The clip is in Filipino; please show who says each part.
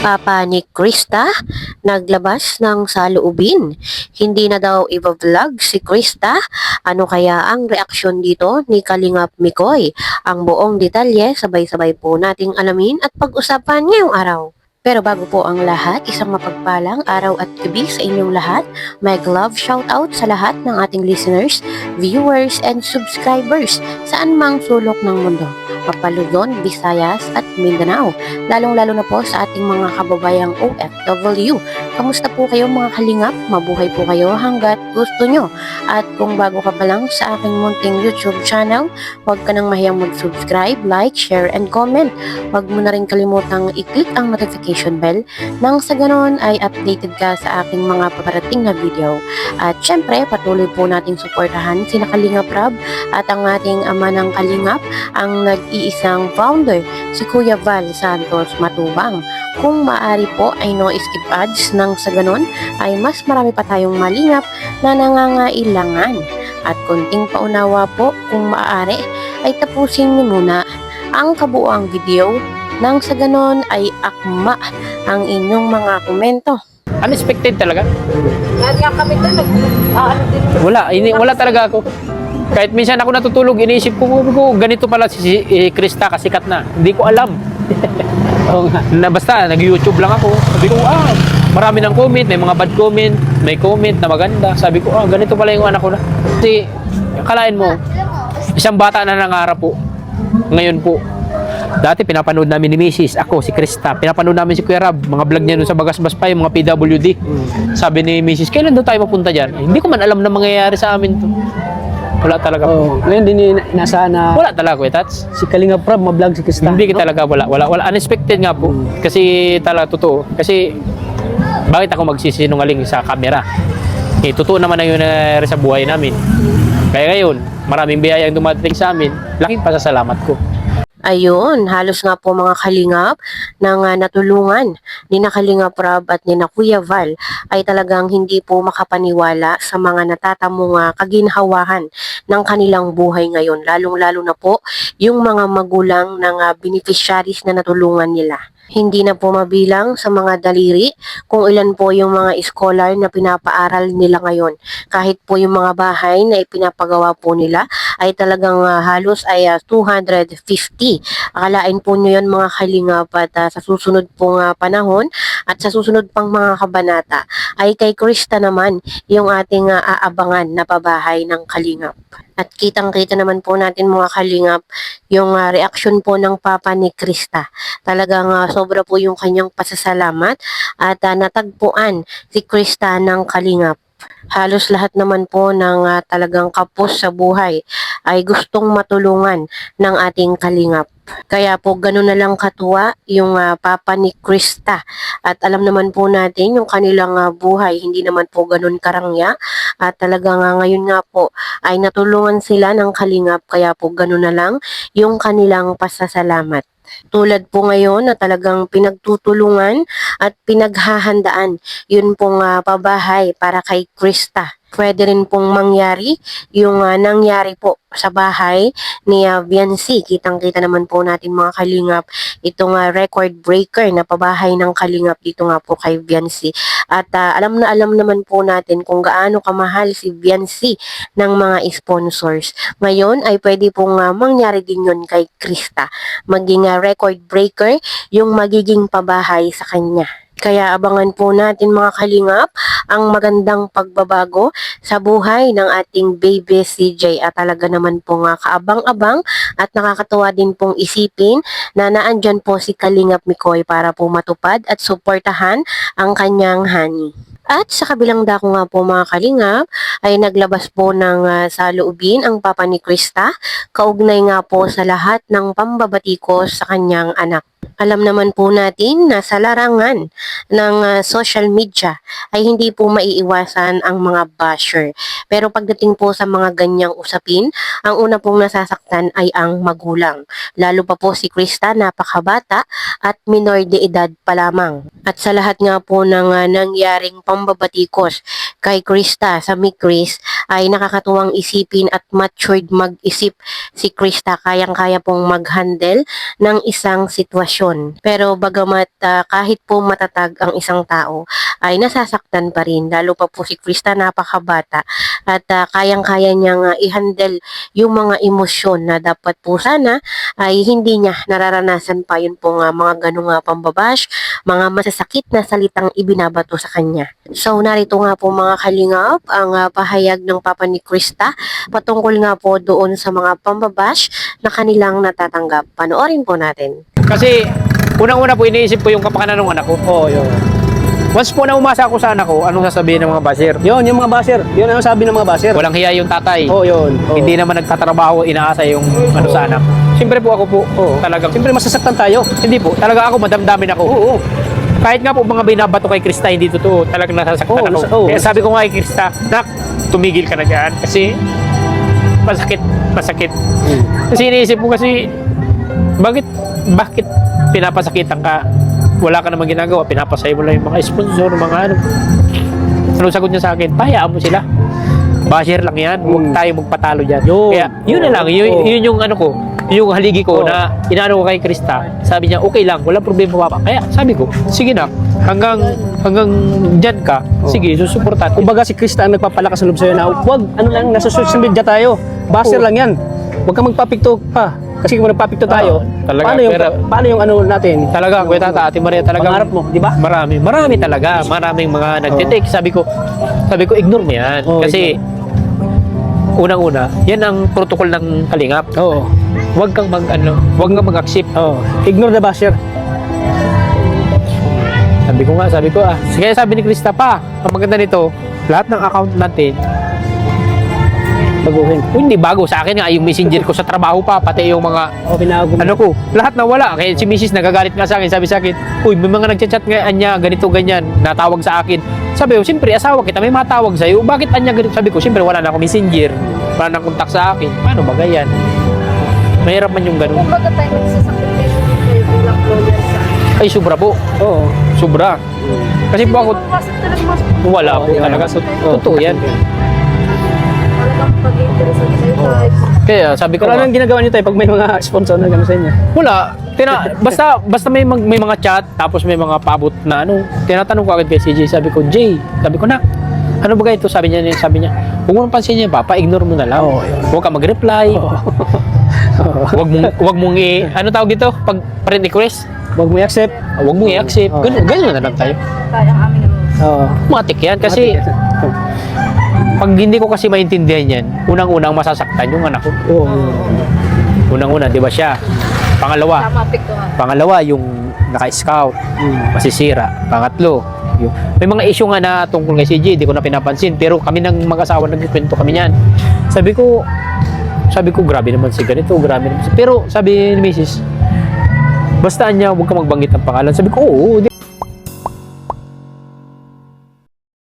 Speaker 1: Papa ni Krista, naglabas ng saloobin. Hindi na daw i-vlog si Krista. Ano kaya ang reaksyon dito ni Kalingap Mikoy? Ang buong detalye, sabay-sabay po nating alamin at pag-usapan ngayong araw. Pero bago po ang lahat, isang mapagpalang araw at gabi sa inyong lahat. May love shoutout sa lahat ng ating listeners, viewers, and subscribers saan mang sulok ng mundo. Papaludon, Visayas at Mindanao. Lalong-lalo na po sa ating mga kababayang OFW. Kamusta po kayo mga kalingap? Mabuhay po kayo hanggat gusto nyo. At kung bago ka pa lang sa aking munting YouTube channel, huwag ka nang mahiyang mag-subscribe, like, share, and comment. Huwag mo na rin kalimutang i-click ang notification bell nang sa ganon ay updated ka sa aking mga paparating na video. At syempre, patuloy po nating suportahan sina Kalingap Rab at ang ating ama ng Kalingap, ang nag-iisang founder, si Kuya Val Santos Matubang. Kung maaari po ay no skip ads nang sa ganon ay mas marami pa tayong malingap na nangangailangan. At konting paunawa po kung maaari ay tapusin niyo muna ang kabuuang video nang sa ganon ay akma ang inyong mga komento.
Speaker 2: Unexpected talaga.
Speaker 3: Kaya kami doon,
Speaker 2: Wala talaga ako. Kahit minsan ako natutulog, iniisip ko, ganito pala si Krista, kasikat na. Hindi ko alam. Oo nga. Basta, nag-YouTube lang ako. Sabi ko, marami ng comment, may mga bad comment, may comment na maganda. Sabi ko, ganito pala yung anak ko na. Kasi, akalain mo, isang bata na nangarap po. Ngayon po, dati pinapanood namin ni Mrs. Ako, si Krista. Pinapanood namin si Kuya Rab. Mga vlog niya nun sa Bagasbas pa, yung mga PWD. Sabi ni Mrs. Kailan daw tayo mapunta dyan? Hindi ko man alam na mangyayari sa amin to. Wala talaga.
Speaker 3: Ngayon din inaasahan na
Speaker 2: Wala talaga, Kuya Tats.
Speaker 3: si Kalingap Rab ma-vlog si Krista.
Speaker 2: Hindi talaga, wala. Unexpected nga po. Kasi talaga, totoo. Kasi, bakit ako magsisinungaling sa camera? Totoo naman na yun sa buhay namin. Kaya ngayon, maraming biyayang dumating sa amin. Laking pasasalamat ko.
Speaker 1: Ayun, halos nga po mga kalingap na natulungan ni na Kalingap Rab at ni na Kuya Val ay talagang hindi po makapaniwala sa mga natatamong kaginhawahan ng kanilang buhay ngayon. Lalong-lalo na po yung mga magulang ng beneficiaries na natulungan nila. Hindi na po mabilang sa mga daliri kung ilan po yung mga scholar na pinapaaral nila ngayon. Kahit po yung mga bahay na ipinapagawa po nila ay talagang halos ay 250. Akalain po nyo yun mga kalingap at sa susunod pong panahon at sa susunod pang mga kabanata ay kay Krista naman yung ating aabangan na pabahay ng kalingap. At kitang-kita naman po natin mga kalingap yung reaksyon po ng papa ni Krista. Talagang sobra po yung kanyang pasasalamat at natagpuan si Krista ng kalingap. Halos lahat naman po ng talagang kapos sa buhay ay gustong matulungan ng ating kalingap. Kaya po gano'n na lang katuwa yung papa ni Krista. At alam naman po natin yung kanilang buhay, hindi naman po gano'n karangya. At talagang ngayon nga po ay natulungan sila ng kalingap. Kaya po gano'n na lang yung kanilang pasasalamat. Tulad po ngayon na talagang pinagtutulungan at pinaghahandaan yun pong pabahay para kay Krista. Pwede rin pong mangyari yung nangyari po sa bahay ni Viancy. Kitang-kita naman po natin mga kalingap itong record breaker na pabahay ng kalingap dito nga po kay Viancy. At alam naman po natin kung gaano kamahal si Viancy ng mga sponsors. Ngayon ay pwede pong mangyari din yun kay Krista. Maging record breaker yung magiging pabahay sa kanya. Kaya abangan po natin mga kalingap ang magandang pagbabago sa buhay ng ating baby CJ at talaga naman po kaabang-abang at nakakatuwa din pong isipin na naandyan po si Kalingap Mikoy para po matupad at suportahan ang kanyang honey. At sa kabilang dako nga po mga kalingap ay naglabas po ng saloobin ang papa ni Krista kaugnay nga po sa lahat ng pambabatikos sa kanyang anak. Alam naman po natin na sa larangan ng social media ay hindi po maiiwasan ang mga basher. Pero pagdating po sa mga ganyang usapin, ang una pong nasasaktan ay ang magulang. Lalo pa po si Krista, napakabata at minor de edad pa lamang. At sa lahat nga po ng nangyaring pambabatikos kay Krista sa Mikris ay nakakatuwang isipin at matured mag-isip si Krista. Kayang-kaya pong mag-handle ng isang sitwasyon. Pero bagamat kahit po matatag ang isang tao ay nasasaktan pa rin. Lalo pa po si Krista, napakabata at kayang-kaya niyang i-handle yung mga emosyon na dapat po sana ay hindi niya nararanasan pa yun po nga mga ganong pambabash, mga masasakit na salitang ibinabato sa kanya. So narito nga po mga kalingap ang pahayag ng papa ni Krista patungkol nga po doon sa mga pambabash na kanilang natatanggap. Panoorin po natin.
Speaker 2: Kasi unang-una po iniisip ko yung kapakanan ng anak ko.
Speaker 3: Oo, yun.
Speaker 2: Once po na umasa ako sa anak ko, anong sasabihin ng mga basher?
Speaker 3: Yun, yung mga basher. Yun ang sabi ng mga basher.
Speaker 2: Walang hiya yung tatay.
Speaker 3: Oo, yun. Oo.
Speaker 2: Hindi naman nagtatrabaho, inaasa yung ano sa anak. Siyempre po ako po, talagang,
Speaker 3: Siyempre masasaktan tayo.
Speaker 2: hindi po, talaga ako madamdamin ako.
Speaker 3: Oo.
Speaker 2: Kahit nga po mga binabato kay Krista, hindi totoo, talagang nasasaktan
Speaker 3: Oo,
Speaker 2: ako.
Speaker 3: oo.
Speaker 2: Kaya sabi ko nga kay Krista, nak, tumigil ka na dyan. Kasi, masakit. Kasi iniisip ko kasi, bakit pinapasakitan ka? Wala ka namang ginagawa, pinapasaya mo lang yung mga sponsor, mga ano. Anong sagot niya sa akin? Pahayaan mo sila. Basher lang yan, huwag tayo magpatalo dyan. Kaya, yun na lang, yun yung ano ko, yung haligi ko na inaano ko kay Krista. Sabi niya, okay lang, walang problema papa. Kaya sabi ko, sige na, hanggang dyan ka, sige, susuportahan.
Speaker 3: Kumbaga si Krista ang nagpapalakas ng loob sa'yo na huwag, ano lang, nasa social media tayo. Basher lang yan. Huwag kang magpapikto pa. Kasi kung nagpapikto tayo,
Speaker 2: talaga,
Speaker 3: paano yung ano natin?
Speaker 2: Talaga, Kuya Tata, Ate Maria, talaga.
Speaker 3: Pangarap mo, di ba?
Speaker 2: Marami talaga. Maraming mga nagtitake. Sabi ko, ignore mo yan. Kasi, unang-una, yan ang protocol ng kalingap.
Speaker 3: Oo.
Speaker 2: Huwag kang mag-accept.
Speaker 3: Oo. Ignore the basher.
Speaker 2: Sabi ko, kaya sabi ni Krista pa, ang maganda nito, lahat ng account natin,
Speaker 3: Baguhin.
Speaker 2: hindi bago sa akin nga, yung messenger ko sa trabaho pa, pati yung mga,
Speaker 3: O, binago mo.
Speaker 2: ano ko, lahat na wala. Kaya si Mrs. nagagalit nga sa akin, sabi sa akin, uy, may mga nagchat-chat nga anya, ganito, ganyan, natawag sa akin. Sabi ko, siyempre, asawa kita, may matawag sa'yo, bakit anya ganito? Sabi ko, siyempre, wala na akong messenger, wala na kontak sa akin. Paano ba ganyan? Mahirap man yung ganun.
Speaker 4: Kumbaga tayo nagsasakit kayo bilang lawyer sa
Speaker 2: Ay, sobra po.
Speaker 3: Oo.
Speaker 2: Sobra. Kasi po ako,
Speaker 4: Masakit talaga mas
Speaker 2: wala po talaga. Totoo yan.
Speaker 4: talagang pag-interest sa'yo kahit
Speaker 2: Kaya sabi ko,
Speaker 3: Pero anong ginagawa niyo tayo pag may mga sponsor na gano'n sa inyo?
Speaker 2: wala. Basta may mga chat, tapos may mga paabot na ano. Tinatanong ko agad kay CJ, sabi ko, na, ano ba ito? Sabi niya, huwag mo nang pansin niya, papa, ignore mo na lang. Huwag ka mag-reply. Huwag mong ano tawag dito? Pag friend request,
Speaker 3: Huwag mo i-accept.
Speaker 2: huwag mong i-accept.
Speaker 3: Oo.
Speaker 2: Ganun na lang tayo.
Speaker 4: kayang aming
Speaker 3: Oo.
Speaker 2: Matik yan kasi pag hindi ko kasi maintindihan yan, unang-unang masasaktan yung anak ko.
Speaker 3: Oo.
Speaker 2: Unang-una, di ba siya? Pangalawa, yung naka-scout, masisira. Pangatlo, may mga issue nga na tungkol kay CJ, di ko na pinapansin. Pero kami ng mag-asawa, nagkwento kami niyan. Sabi ko, grabe naman si ganito, grabe naman si... Pero sabi ni Mrs., basta niya, huwag ka magbanggit ng pangalan. Sabi ko, oo,